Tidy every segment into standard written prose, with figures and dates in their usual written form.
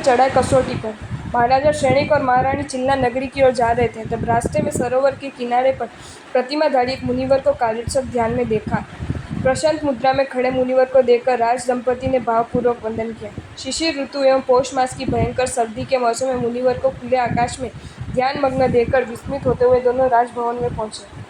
चढ़ा कसौटी पर। महाराजा श्रेणिक और महारानी चिल्ला नगरी की ओर जा रहे थे, तब रास्ते में सरोवर के किनारे पर प्रतिमाधारी एक मुनिवर को कालीचक ध्यान में देखा। प्रशांत मुद्रा में खड़े मुनिवर को देखकर राज दंपति ने भावपूर्वक वंदन किया। शिशिर ऋतु एवं पौष मास की भयंकर सर्दी के मौसम में मुनिवर को खुले आकाश में ध्यानमग्न देखकर विस्मित होते हुए दोनों राजभवन में पहुंचे।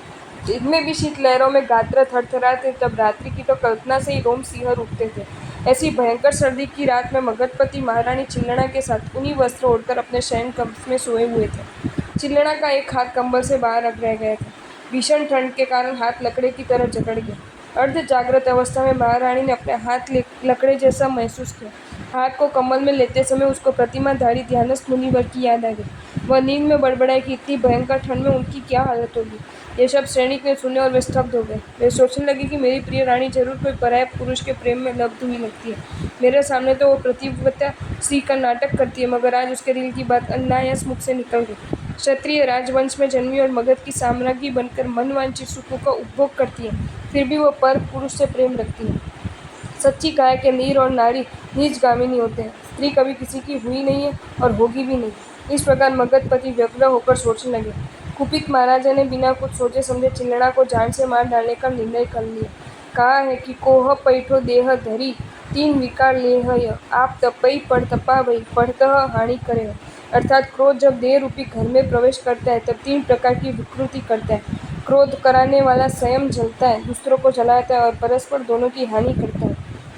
इनमें भी शीत लहरों में गात्र थरथराते, तब रात्रि की तो कल्पना से ही रोम सिंहर उठते थे। ऐसी भयंकर सर्दी की रात में मगधपति महारानी चिल्लना के साथ ऊनी वस्त्र ओढ़कर अपने शयन कक्ष में सोए हुए थे। चिल्लना का एक हाथ कंबल से बाहर रह गया था। भीषण ठंड के कारण हाथ लकड़े की तरह जकड़ गया। अर्ध जागृत अवस्था में महारानी ने अपने हाथ लकड़े जैसा महसूस किया। हाथ को कमल में लेते समय उसको प्रतिमाधारी ध्यानस्थ मुनिवर की याद आ गई। वह नींद में बड़बड़ाई कि इतनी भयंकर ठंड में उनकी क्या हालत होगी। ये शब्द श्रेणिक ने सुने और वे स्तब्ध हो गए। वे सोचने लगे कि मेरी प्रिय रानी जरूर कोई पराये पुरुष के प्रेम में लब्ध हुई लगती है। मेरे सामने तो वो प्रतिव्रता स्त्री का नाटक करती है, मगर आज उसके दिल की बात अनायास मुख से निकल गई। क्षत्रिय राजवंश में जन्मी और मगध की साम्राज्ञी बनकर मनवांछित सुखों का उपभोग करती है, फिर भी वो पर पुरुष से प्रेम रखती है। सच्ची कहा कि नीर और नारी नीचगामिनी होते हैं। स्त्री कभी किसी की हुई नहीं है और होगी भी नहीं। इस प्रकार मगधपति व्यग्र होकर सोचने लगे। कुपित महाराजा ने बिना कुछ सोचे समझे चिल्लना को जान से मार डालने का निर्णय कर लिया। कहा है कि कोह पैठो देह धरी तीन विकार लेह, आप तपई पढ़ तपा भई पढ़तः हानि करे। अर्थात क्रोध जब देह रूपी घर में प्रवेश करता है तब तीन प्रकार की विकृति करता है। क्रोध कराने वाला स्वयं जलता है, दूसरों को जलाता है और परस्पर दोनों की हानि करता है।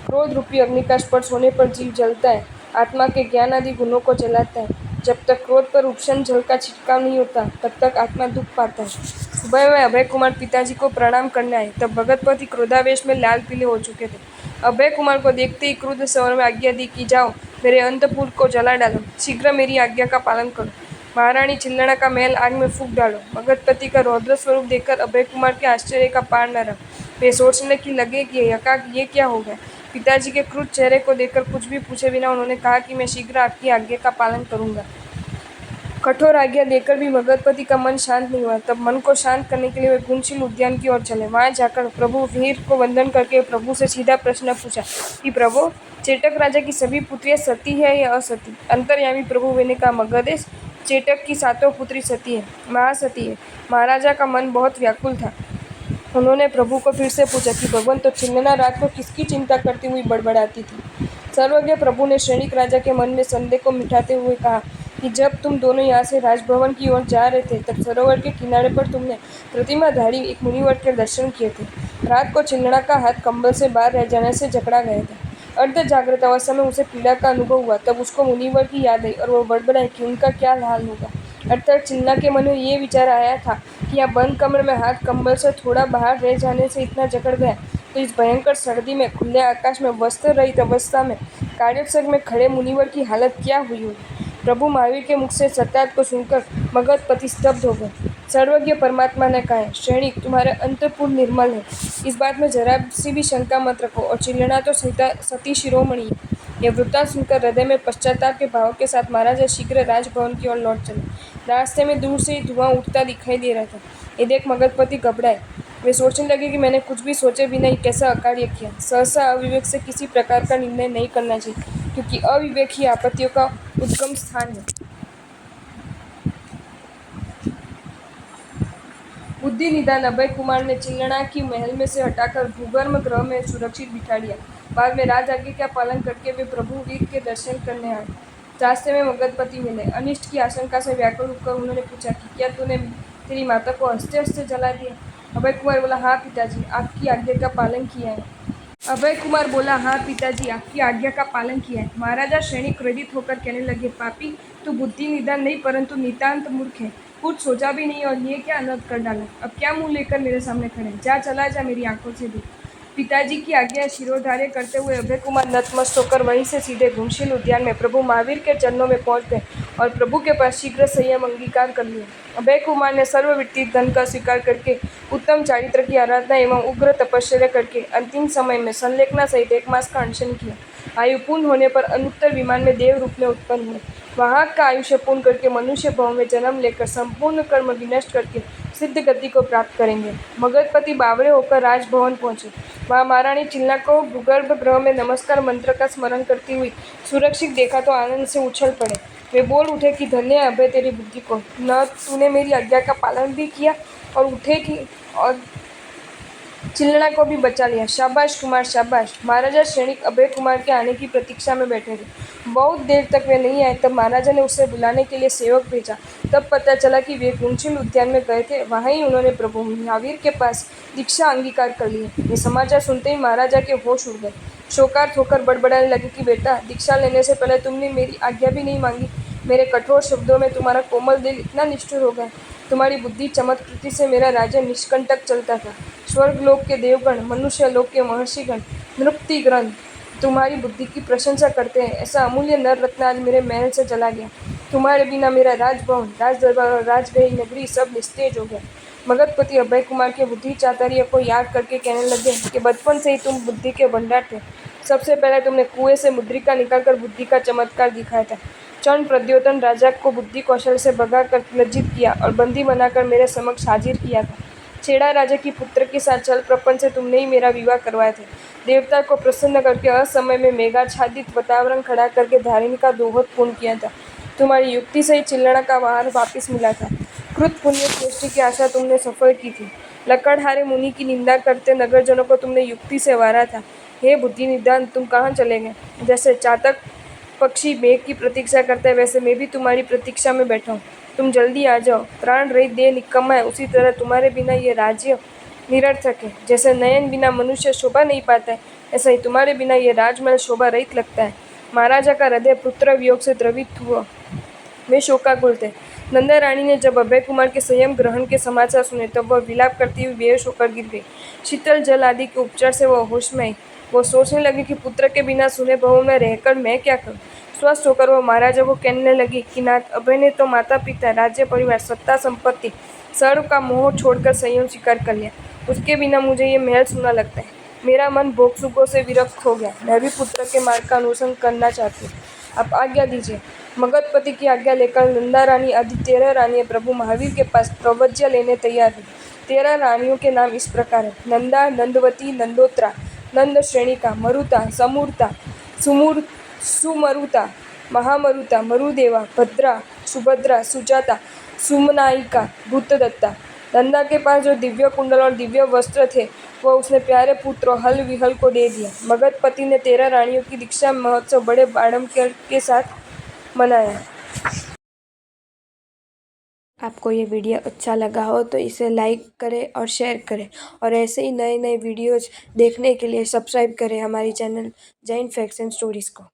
क्रोध रूपी अग्नि का स्पर्श होने पर जीव जलता है, आत्मा के ज्ञान आदि गुणों को जलाता है। जब तक क्रोध पर उपशन जल का छिटकाव नहीं होता तब तक आत्मा दुख पाता है। सुबह में अभय कुमार पिताजी को प्रणाम करने आए, तब भगतपति क्रोधावेश में लाल पीले हो चुके थे। अभय कुमार को देखते ही क्रुद्ध स्वर में आज्ञा दी कि जाओ, मेरे अंतपुर को जला डालो, शीघ्र मेरी आज्ञा का पालन करो। महारानी चिल्लना का महल आग में फूंक डालो। भगतपति का रौद्र स्वरूप देखकर अभय कुमार के आश्चर्य का पार न रहा। वे सोचने की लगे कि ये क्या हो गया। पिताजी के क्रुद्ध चेहरे को देखकर कुछ भी पूछे बिना उन्होंने कहा कि मैं शीघ्र आपकी आज्ञा का पालन करूंगा। कठोर आज्ञा देकर भी भगतपति का मन शांत नहीं हुआ। तब मन को शांत करने के लिए वे गुणशील उद्यान की ओर चले। वहां जाकर प्रभु वीर को वंदन करके प्रभु से सीधा प्रश्न पूछा कि प्रभु, चेटक राजा की सभी पुत्रियां सती है या असती। अंतर्यामी प्रभु ने कहा, मगधेश, चेटक की सातों पुत्री सती है, महासती है। महाराजा का मन बहुत व्याकुल था। उन्होंने प्रभु को फिर से पूछा कि भगवान, तो चिल्लना रात को किसकी चिंता करती हुई बड़बड़ाती थी। सर्वज्ञ प्रभु ने श्रेणिक राजा के मन में संदेह को मिटाते हुए कहा कि जब तुम दोनों यहाँ से राजभवन की ओर जा रहे थे तब सरोवर के किनारे पर तुमने प्रतिमाधारी एक मुनिवर के दर्शन किए थे। रात को चिल्लना का हाथ कंबल से बाहर रह जाने से जकड़ा गया था। अर्ध जागृत अवस्था में उसे पीड़ा का अनुभव हुआ। तब उसको मुनिवर की याद आई और वह बड़बड़ाई कि उनका क्या हाल होगा। अर्थात चिल्लना के मन में ये विचार आया था कि यह बंद कमरे में हाथ कंबल से थोड़ा बाहर रह जाने से इतना जकड़ गया, तो इस भयंकर सर्दी में खुले आकाश में वस्त्र रहित अवस्था में कार्यक्षक में खड़े मुनिवर की हालत क्या हुई होगी। प्रभु महावीर के मुख से सत्यात को सुनकर मगधपति स्तब्ध हो गए। सर्वज्ञ परमात्मा ने कहा, श्रेणिक, तुम्हारे अंतःपुर निर्मल है, इस बात में जरा सी भी शंका मत रखो, और चिल्लना तो सती शिरोमणि है। यह वृत्तांत सुनकर हृदय में पश्चाताप के भाव के साथ महाराजा शीघ्र राजभवन की ओर लौट चले। रास्ते में दूर से ही धुआं उठता दिखाई दे रहा था। ये देख मगधपति घबराए। वे सोचने लगे कि मैंने कुछ भी सोचे बिना ही कैसा अकार्य किया। सहसा अविवेक से किसी प्रकार का निर्णय नहीं करना चाहिए, क्योंकि अविवेक ही आपत्तियों का उद्गम स्थान है। बुद्धि निदान अभय कुमार ने चिल्लना की महल में से हटाकर भूगर्भ गृह में सुरक्षित बिठा दिया। बाद में राज आज्ञा का पालन करके वे प्रभु वीर के दर्शन करने आए। रास्ते में मगधपति मिले। अनिष्ट की आशंका से व्याकुल होकर उन्होंने पूछा कि क्या तूने तेरी माता को हंसते हंसते जला दिया। अभय कुमार बोला, हाँ पिताजी, आपकी आज्ञा का पालन किया है। अभय कुमार बोला, हाँ पिताजी, आपकी आज्ञा का पालन किया है। महाराजा श्रेणिक क्रोधित होकर कहने लगे, पापी, तू बुद्धि निदान नहीं परंतु नितांत मूर्ख है। कुछ सोचा भी नहीं और ये क्या अनर्थ कर डाला। अब क्या मुंह लेकर मेरे सामने खड़े, जा, चला जा, मेरी आंखों से दूर। पिताजी की आज्ञा शिरोधार्य करते हुए अभय कुमार नतमस्तक होकर वहीं से सीधे घुमशील उद्यान में प्रभु महावीर के चरणों में पहुंच गए और प्रभु के पास शीघ्र संयम अंगीकार कर लिया। अभय कुमार ने सर्वविदित धन का स्वीकार करके उत्तम चारित्र की आराधना एवं उग्र तपश्चर्या करके अंतिम समय में संलेखना सहित 1 मास का अनशन किया। आयु पूर्ण होने पर अनुत्तर विमान में देव रूप में उत्पन्न हुए। वहाँ का आयुष्य पूर्ण करके मनुष्य भाव में जन्म लेकर संपूर्ण कर्म विनष्ट करके सिद्ध गति को प्राप्त करेंगे। मगधपति बावड़े होकर राजभवन पहुंचे। वहाँ महारानी चिल्ला को भूगर्भ गृह में नमस्कार मंत्र का स्मरण करती हुई सुरक्षित देखा तो आनंद से उछल पड़े। वे बोल उठे कि धन्य है अभय तेरी बुद्धि को, न तूने मेरी आज्ञा का पालन भी किया और उठे कि और चिल्लना को भी बचा लिया। शाबाश कुमार शाबाश। महाराजा सैनिक अभय कुमार के आने की प्रतीक्षा में बैठे थे। बहुत देर तक वे नहीं आए तब महाराजा ने उसे बुलाने के लिए सेवक भेजा। तब पता चला कि वे गुणशील उद्यान में गए थे। वहाँ ही उन्होंने प्रभु महावीर के पास दीक्षा अंगीकार कर ली। ये समाचार सुनते ही महाराजा के होश उड़ गए। शोकार्त होकर बड़बड़ाने लगे कि बेटा, दीक्षा लेने से पहले तुमने मेरी आज्ञा भी नहीं मांगी। मेरे कठोर शब्दों में तुम्हारा कोमल दिल इतना निष्ठुर हो गया। तुम्हारी बुद्धि चमत्कृति से मेरा राज्य निष्कंटक चलता था। स्वर्गलोक के देवगण, मनुष्य लोक के महर्षिगण, नृत्यगण तुम्हारी बुद्धि की प्रशंसा करते हैं। ऐसा अमूल्य नर रत्न आज मेरे महल से चला गया। तुम्हारे बिना मेरा राजभवन, राज दरबार और राजगृह नगरी सब निस्तेज हो गए। मगधपति अभय कुमार के बुद्धि चातुर्य को याद करके कहने लगे कि बचपन से ही तुम बुद्धि के भंडार थे। सबसे पहले तुमने कुएं से मुद्रिका निकालकर बुद्धि का चमत्कार दिखाया था। चंड प्रद्योतन राजा को बुद्धि कौशल से भगाकर लज्जित किया और बंदी बनाकर मेरे समक्ष हाजिर किया था। छेड़ा राजा की पुत्र के साथ छल प्रपंच से तुमने ही मेरा विवाह करवाए थे। देवता को प्रसन्न करके असमय में मेघाच्छादित वातावरण खड़ा करके धारिणी का दोहत पूर्ण किया था। तुम्हारी युक्ति से ही चिल्लना का वाहन वापिस मिला था। कृत पुण्य सृष्टि की आशा तुमने सफल की थी। लकड़हारे मुनि की निंदा करते नगरजनों को तुमने युक्ति से वारा था। हे बुद्धि निदान, तुम कहाँ चले गए? जैसे चातक पक्षी मेघ की प्रतीक्षा करता है वैसे मैं भी तुम्हारी प्रतीक्षा में बैठा हूँ। तुम जल्दी आ जाओ। प्राण रहित देह निकम्मा है, उसी तरह तुम्हारे बिना ये राज्य निरर्थक है। जैसे नयन बिना मनुष्य शोभा नहीं पाता है, ऐसा ही तुम्हारे बिना ये राजमहल शोभा रहित लगता है। महाराजा का हृदय पुत्र वियोग से द्रवित हुआ। वे शोकाकुल थे। नंदा रानी ने जब अभय कुमार के संयम ग्रहण के समाचार सुने तब वह विलाप करती हुई बेहोश होकर गिर गई। शीतल जल आदि के उपचार से वह होश में आई। वो सोचने लगी कि पुत्र के बिना सुने भवन में रहकर मैं क्या करूं। स्वस्थ होकर वह महाराजा को कहने लगी कि नाथ, अभय ने तो माता पिता, राज्य परिवार, सत्ता संपत्ति सर्व का मोह छोड़कर संयम स्वीकार कर लिया। उसके बिना मुझे ये महल सुना लगता है। मेरा मन भोग सुखों से विरक्त हो गया। मैं भी पुत्र के मार्ग का अनुसरण करना चाहती हूँ। आप आज्ञा दीजिए। मगधपति की आज्ञा लेकर नंदा रानी आदि 13 रानियां प्रभु महावीर के पास प्रवज्या लेने तैयार हुई। 13 रानियों के नाम इस प्रकार है: नंदा, नंदवती, नंदोत्रा, नंद श्रेणिका, मरुता, समूर्ता, सुमरुता, महामरुता, मरुदेवा, भद्रा, सुभद्रा, सुजाता, सुमनायिका, भूतदत्ता। नंदा के पास जो दिव्य कुंडल और दिव्य वस्त्र थे वह उसने प्यारे पुत्र हल विहल को दे दिया। मगधपति ने 13 रानियों की दीक्षा महोत्सव बड़े आडंबर के साथ मनाया। आपको ये वीडियो अच्छा लगा हो तो इसे लाइक करें और शेयर करें और ऐसे ही नए नए वीडियोज़ देखने के लिए सब्सक्राइब करें हमारी channel Jain facts and stories को।